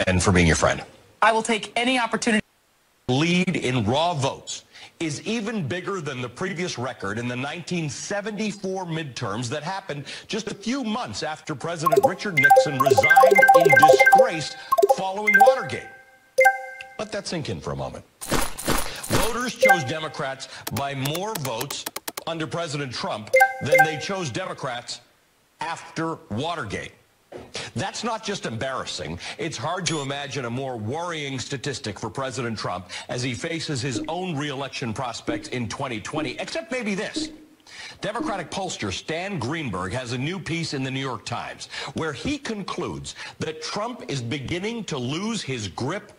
and for being your friend. I will take any opportunity. Lead in raw votes is even bigger than the previous record in the 1974 midterms that happened just a few months after President Richard Nixon resigned in disgrace following Watergate. Let that sink in for a moment. Voters chose Democrats by more votes under President Trump than they chose Democrats after Watergate. That's not just embarrassing. It's hard to imagine a more worrying statistic for President Trump as he faces his own re-election prospects in 2020, except maybe this. Democratic pollster Stan Greenberg has a new piece in the New York Times where he concludes that Trump is beginning to lose his grip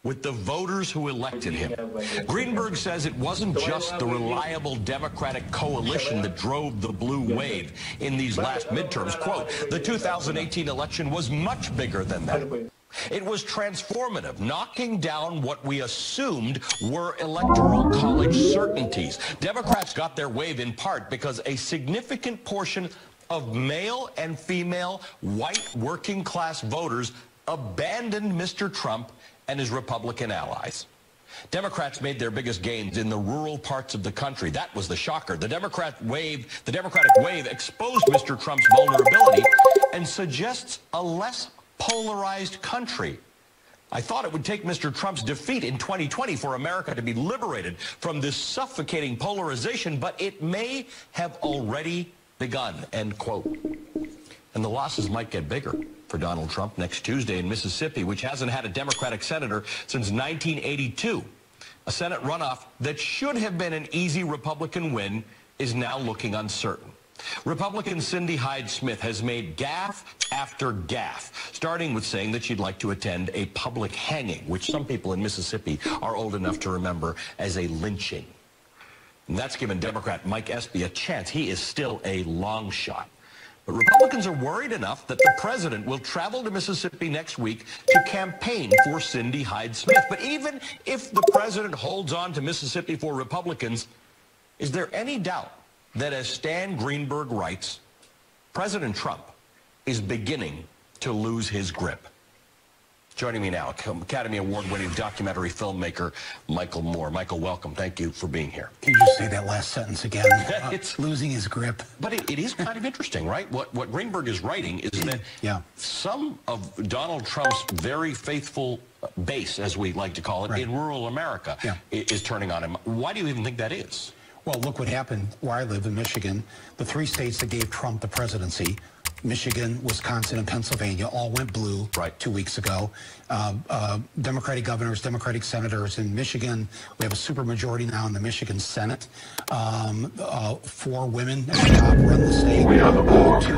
with the voters who elected him. Greenberg says it wasn't just the reliable Democratic coalition that drove the blue wave in these last midterms. Quote, the 2018 election was much bigger than that. It was transformative, knocking down what we assumed were electoral college certainties. Democrats got their wave in part because a significant portion of male and female white working class voters abandoned Mr. Trump and his Republican allies. Democrats made their biggest gains in the rural parts of the country. That was the shocker. The Democratic wave exposed Mr. Trump's vulnerability and suggests a less polarized country. I thought it would take Mr. Trump's defeat in 2020 for America to be liberated from this suffocating polarization, but it may have already begun, end quote. And the losses might get bigger for Donald Trump next Tuesday in Mississippi, which hasn't had a Democratic senator since 1982. A Senate runoff that should have been an easy Republican win is now looking uncertain. Republican Cindy Hyde-Smith has made gaffe after gaffe, starting with saying that she'd like to attend a public hanging, which some people in Mississippi are old enough to remember as a lynching. And that's given Democrat Mike Espy a chance. He is still a long shot. But Republicans are worried enough that the president will travel to Mississippi next week to campaign for Cindy Hyde-Smith. But even if the president holds on to Mississippi for Republicans, is there any doubt that, as Stan Greenberg writes, President Trump is beginning to lose his grip? Joining me now, Academy Award-winning documentary filmmaker Michael Moore. Michael, welcome. Thank you for being here. Can you just say that last sentence again? It's losing his grip. But it is kind of interesting, right? What Greenberg is writing is that some of Donald Trump's very faithful base, as we like to call it, in rural America is turning on him. Why do you even think that is? Well, look what happened where I live in Michigan. The three states that gave Trump the presidency, Michigan, Wisconsin, and Pennsylvania, all went blue 2 weeks ago. Democratic governors, Democratic senators in Michigan. We have a supermajority now in the Michigan Senate. 4 women at the top run the state. We are the Borg.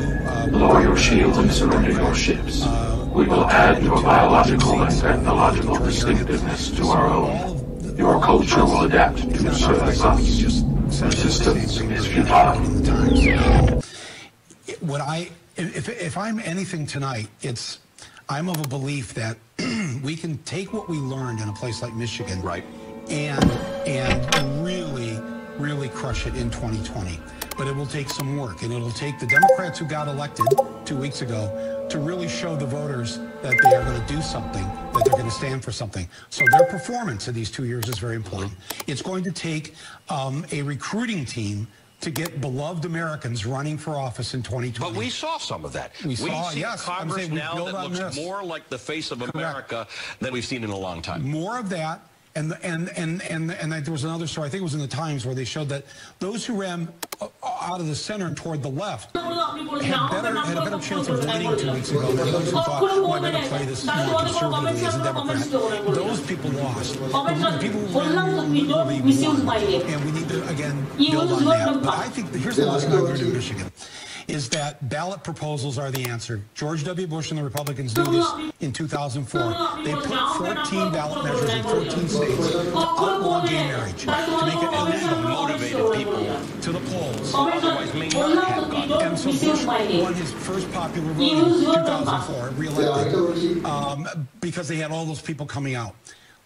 Lower your shields and surrender your ships. We will add your biological and technological distinctiveness to our own. Your culture will adapt to service us. Resistance is futile. If I'm anything tonight, I'm of a belief that we can take what we learned in a place like Michigan, and really crush it in 2020. But it will take some work, and it'll take the Democrats who got elected 2 weeks ago to really show the voters that they are going to do something, that they're going to stand for something. So their performance in these 2 years is very important. It's going to take a recruiting team to get beloved Americans running for office in 2020. But we saw some of that. We saw, Congress now that looks more like the face of America than we've seen in a long time. More of that. And there was another story, I think it was in the Times, where they showed that those who ran out of the center and toward the left had a better chance of winning 2 weeks ago than those who thought, oh, I better play this more conservatively as a Democrat. Those people lost. The people who won, and we need to, again, build on that. But I think, here's the lesson I learned in Michigan, is that ballot proposals are the answer. George W. Bush and the Republicans knew this in 2004. They put 14 ballot measures in 14 states to outlaw gay marriage, to make it illegal, motivated people to the polls. Otherwise may not have gone. And so Bush won his first popular vote in 2004, re-elected, because they had all those people coming out.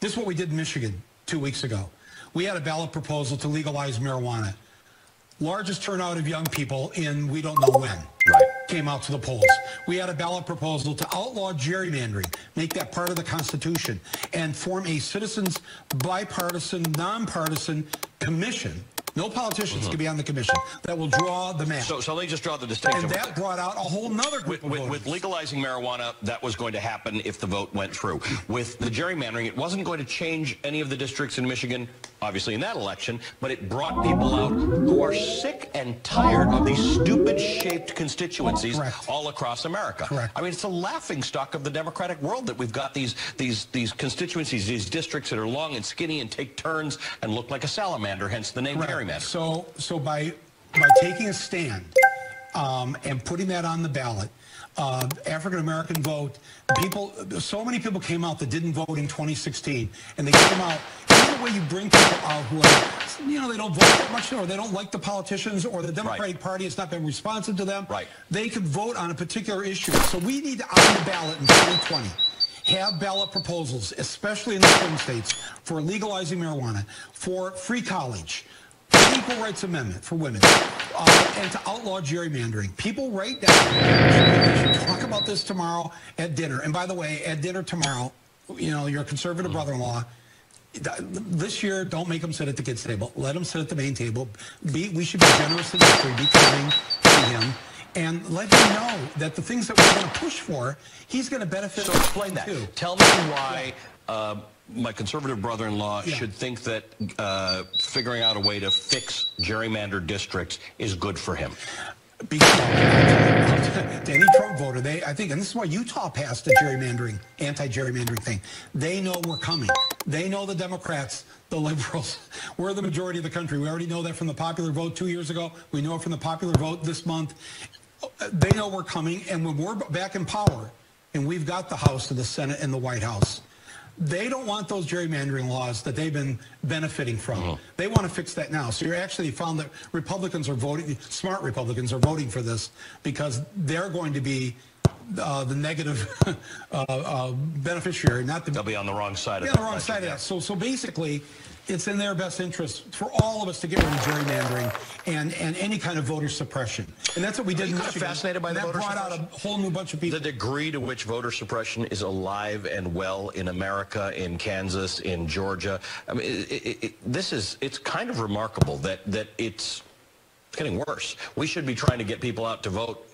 This is what we did in Michigan 2 weeks ago. We had a ballot proposal to legalize marijuana. Largest turnout of young people in we don't know when. came out to the polls. We had a ballot proposal to outlaw gerrymandering, make that part of the Constitution, and form a citizens bipartisan, nonpartisan commission. No politicians can be on the commission that will draw the map. So let me just draw the distinction. And that brought out a whole nother group of voters. With legalizing marijuana, that was going to happen if the vote went through. With the gerrymandering, it wasn't going to change any of the districts in Michigan, obviously in that election, but it brought people out who are sick and tired of these stupid-shaped constituencies all across America. Correct. I mean, it's a laughingstock of the democratic world that we've got these constituencies, these districts that are long and skinny and take turns and look like a salamander, hence the name gerrymander. So by taking a stand and putting that on the ballot, African-American vote, so many people came out that didn't vote in 2016, and they came out. Either way you bring people out who are, they don't vote that much, or they don't like the politicians, or the Democratic Party has not been responsive to them. Right. They could vote on a particular issue. So we need to, on the ballot in 2020, have ballot proposals, especially in the swing states, for legalizing marijuana, for free college, equal rights amendment for women, and to outlaw gerrymandering. People right now, we should talk about this tomorrow at dinner. And by the way, at dinner tomorrow, your conservative brother-in-law, this year, don't make him sit at the kids' table. Let him sit at the main table. We should be generous in history, be kind to him, and let him know that the things that we're going to push for, he's going to benefit from. So explain that. Too. Tell me why my conservative brother-in-law should think that figuring out a way to fix gerrymandered districts is good for him. Because any Trump voter, I think, and this is why Utah passed the anti-gerrymandering thing. They know we're coming. They know the Democrats, the liberals. We're the majority of the country. We already know that from the popular vote 2 years ago. We know it from the popular vote this month. They know we're coming, and when we're back in power, and we've got the House and the Senate and the White House, they don't want those gerrymandering laws that they've been benefiting from. They want to fix that now. So you actually found that Republicans are voting, smart Republicans are voting for this because they're going to be the negative beneficiary, not the... They'll be on the wrong side of that. Yeah, the wrong side of that. So basically, it's in their best interest for all of us to get rid of gerrymandering and any kind of voter suppression. And that's what we did in Michigan. Fascinated by the voter suppression? That brought out a whole new bunch of people. The degree to which voter suppression is alive and well in America, in Kansas, in Georgia. I mean, it's kind of remarkable that it's getting worse. We should be trying to get people out to vote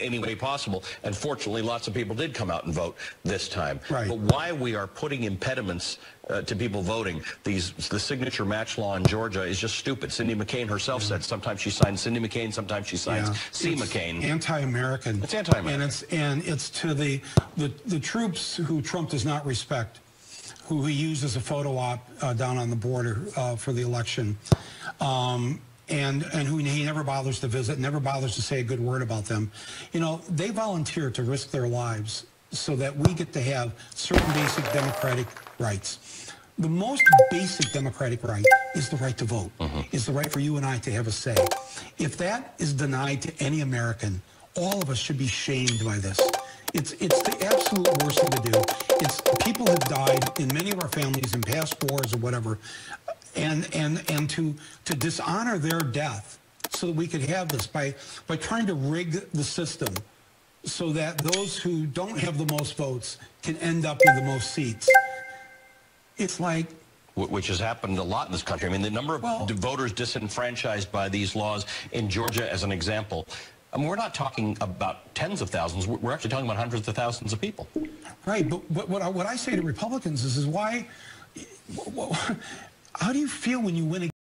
any way possible, and fortunately lots of people did come out and vote this time. Right. But why we are putting impediments to people voting, the signature match law in Georgia is just stupid. Cindy McCain herself said sometimes she signs Cindy McCain, sometimes she signs C. McCain. Anti-American. It's anti-American. And it's to the troops who Trump does not respect, who he used as a photo op down on the border for the election. And who he never bothers to visit, never bothers to say a good word about them. They volunteer to risk their lives so that we get to have certain basic democratic rights. The most basic democratic right is the right to vote, is the right for you and I to have a say. If that is denied to any American, all of us should be shamed by this. It's the absolute worst thing to do. People have died in many of our families in past wars or whatever, and to dishonor their death so that we could have this by trying to rig the system so that those who don't have the most votes can end up with the most seats. It's like... Which has happened a lot in this country. I mean, the number of voters disenfranchised by these laws in Georgia, as an example, I mean, we're not talking about tens of thousands. We're actually talking about hundreds of thousands of people. Right, but what I say to Republicans is why... How do you feel when you win a